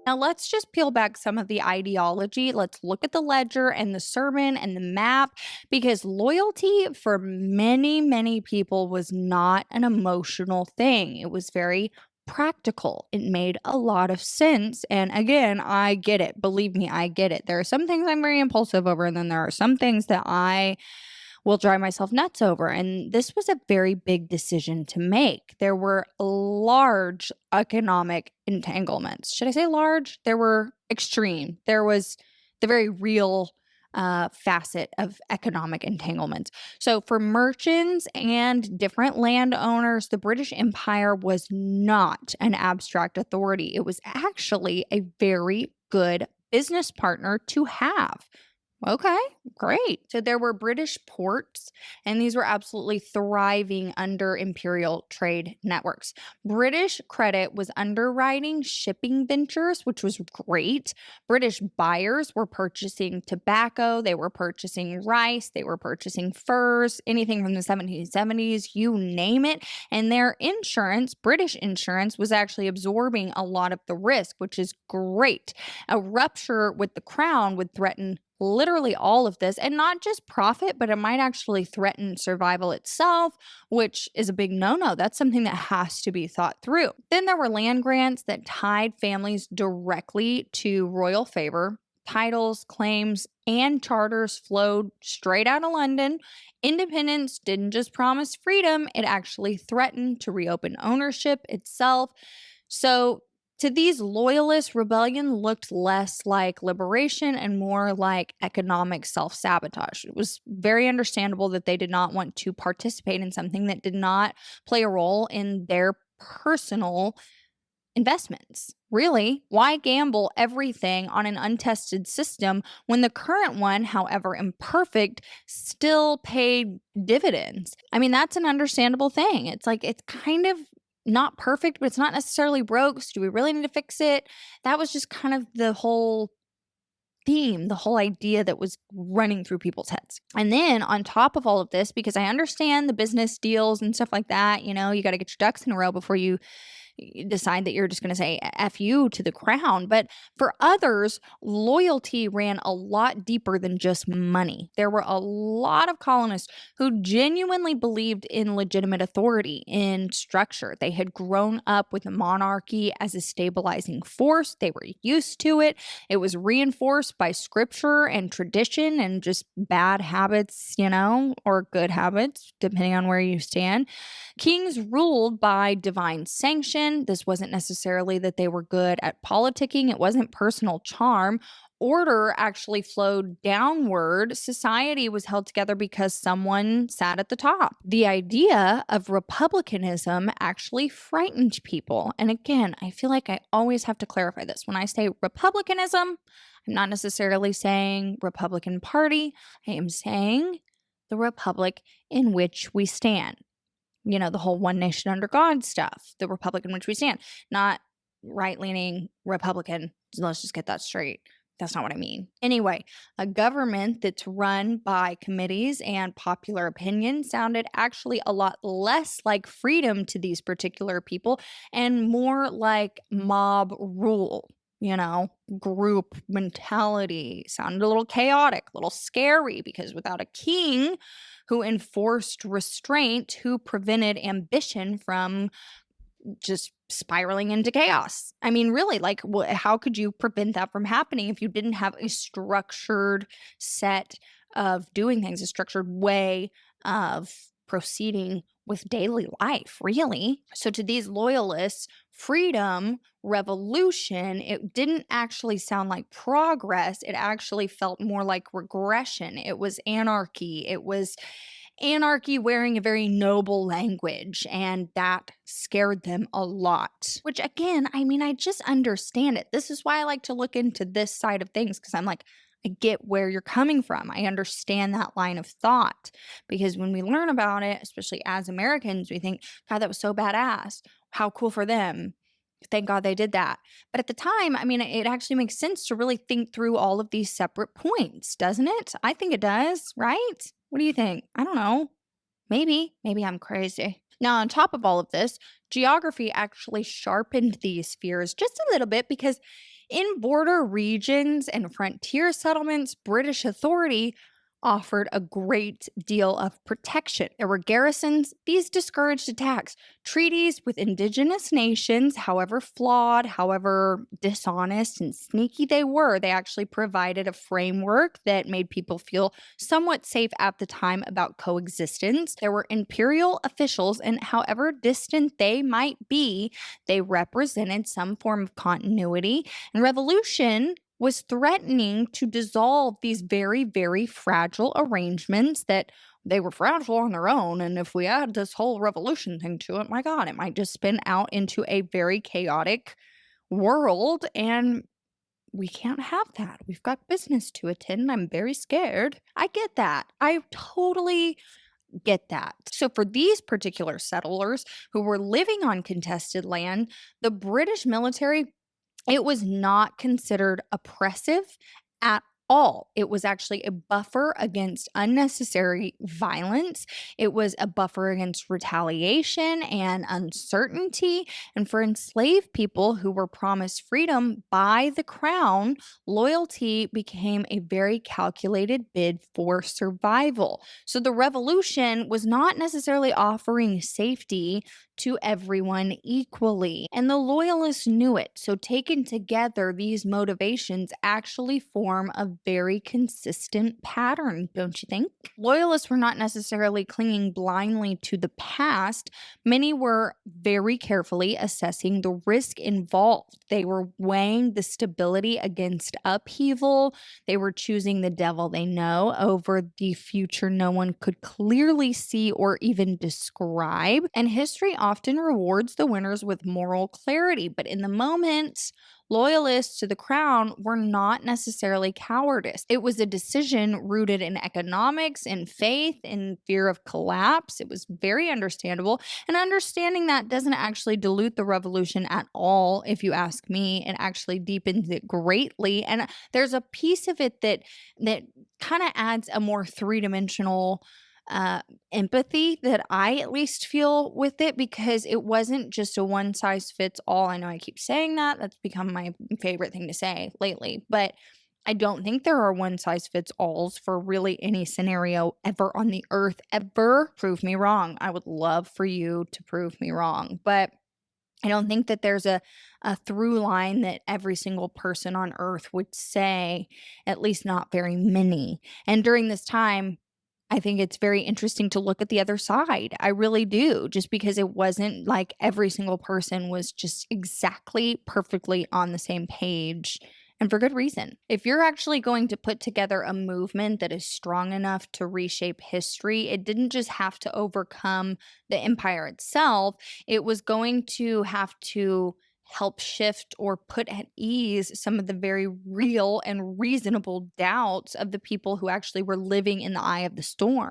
Now, let's just peel back some of the ideology. Let's look at the ledger and the sermon and the map because loyalty for many, many people was not an emotional thing. It was very practical. It made a lot of sense. And again, I get it. Believe me, I get it. There are some things I'm very impulsive over, and then there are some things that I will drive myself nuts over. And this was a very big decision to make. There were large economic entanglements. Should I say large? There were extreme. There was the very real facet of economic entanglements. So, for merchants and different landowners, the British Empire was not an abstract authority. It was actually a very good business partner to have. Okay, great. So there were British ports, and these were absolutely thriving under imperial trade networks. British credit was underwriting shipping ventures, which was great. British buyers were purchasing tobacco, they were purchasing rice, they were purchasing furs, anything from the 1770s, you name it. And their insurance, British insurance, was actually absorbing a lot of the risk, which is great. A rupture with the crown would threaten literally all of this, and not just profit, but it might actually threaten survival itself, which is a big no-no. That's something that has to be thought through. Then there were land grants that tied families directly to royal favor. Titles, claims, and charters flowed straight out of London. Independence didn't just promise freedom, it actually threatened to reopen ownership itself. So to these loyalists, rebellion looked less like liberation and more like economic self sabotage. It was very understandable that they did not want to participate in something that did not play a role in their personal investments. Really, why gamble everything on an untested system when the current one, however imperfect, still paid dividends? I mean, that's an understandable thing. It's like it's kind of not perfect, but it's not necessarily broke. So do we really need to fix it? That was just kind of the whole theme, the whole idea that was running through people's heads. And then on top of all of this, because I understand the business deals and stuff like that, you got to get your ducks in a row before you decide that you're just going to say F you to the crown. But for others, loyalty ran a lot deeper than just money. There were a lot of colonists who genuinely believed in legitimate authority, in structure. They had grown up with the monarchy as a stabilizing force. They were used to it. It was reinforced by scripture and tradition and just bad habits, or good habits, depending on where you stand. Kings ruled by divine sanction. This wasn't necessarily that they were good at politicking, it wasn't personal charm. Order actually flowed downward. Society was held together because someone sat at the top. The idea of republicanism actually frightened people. And again, I feel like I always have to clarify this. When I say republicanism, I'm not necessarily saying Republican Party. I am saying the republic in which we stand. The whole one nation under God stuff, the republic in which we stand, not right leaning Republican. Let's just get that straight. That's not what I mean. Anyway, a government that's run by committees and popular opinion sounded actually a lot less like freedom to these particular people and more like mob rule. Group mentality sounded a little chaotic, a little scary because without a king who enforced restraint, who prevented ambition from just spiraling into chaos. I mean, really, like, how could you prevent that from happening if you didn't have a structured set of doing things, a structured way of proceeding with daily life, really? So, to these loyalists, freedom, revolution, it didn't actually sound like progress. It actually felt more like regression. It was anarchy. It was anarchy wearing a very noble language, and that scared them a lot. Which, again, I mean, I just understand it. This is why I like to look into this side of things, because I'm like, I get where you're coming from. I understand that line of thought, because when we learn about it, especially as Americans, we think, God, that was so badass. How cool for them. Thank God they did that. But at the time, I mean, it actually makes sense to really think through all of these separate points, doesn't it? I think it does, right? What do you think? I don't know. Maybe I'm crazy. Now, on top of all of this, geography actually sharpened these fears just a little bit because in border regions and frontier settlements, British authority offered a great deal of protection. There were garrisons, these discouraged attacks. Treaties with indigenous nations, however flawed, however dishonest and sneaky they actually provided a framework that made people feel somewhat safe at the time about coexistence. There were imperial officials, and however distant they might be, they represented some form of continuity. And revolution was threatening to dissolve these very, very fragile arrangements that they were fragile on their own. And if we add this whole revolution thing to it, my God, it might just spin out into a very chaotic world. And we can't have that. We've got business to attend. I'm very scared. I get that. I totally get that. So, for these particular settlers who were living on contested land, the British military, it was not considered oppressive at all. It was actually a buffer against unnecessary violence. It was a buffer against retaliation and uncertainty. And for enslaved people who were promised freedom by the crown, loyalty became a very calculated bid for survival. So the revolution was not necessarily offering safety to everyone equally. And the Loyalists knew it. So, taken together, these motivations actually form a very consistent pattern, don't you think? Loyalists were not necessarily clinging blindly to the past. Many were very carefully assessing the risk involved. They were weighing the stability against upheaval. They were choosing the devil they know over the future no one could clearly see or even describe. And history often rewards the winners with moral clarity. But in the moment, loyalists to the crown were not necessarily cowardice. It was a decision rooted in economics, in faith, in fear of collapse. It was very understandable. And understanding that doesn't actually dilute the revolution at all, if you ask me. It actually deepens it greatly. And there's a piece of it that kind of adds a more three-dimensional empathy that I at least feel with it, because it wasn't just a one size fits all. I know I keep saying that. That's become my favorite thing to say lately, but I don't think there are one size fits alls for really any scenario ever on the earth, ever. Prove me wrong. I would love for you to prove me wrong, but I don't think that there's a through line that every single person on earth would say, at least not very many. And during this time, I think it's very interesting to look at the other side. I really do, just because it wasn't like every single person was just exactly perfectly on the same page, and for good reason. If you're actually going to put together a movement that is strong enough to reshape history, it didn't just have to overcome the empire itself, it was going to have to help shift or put at ease some of the very real and reasonable doubts of the people who actually were living in the eye of the storm.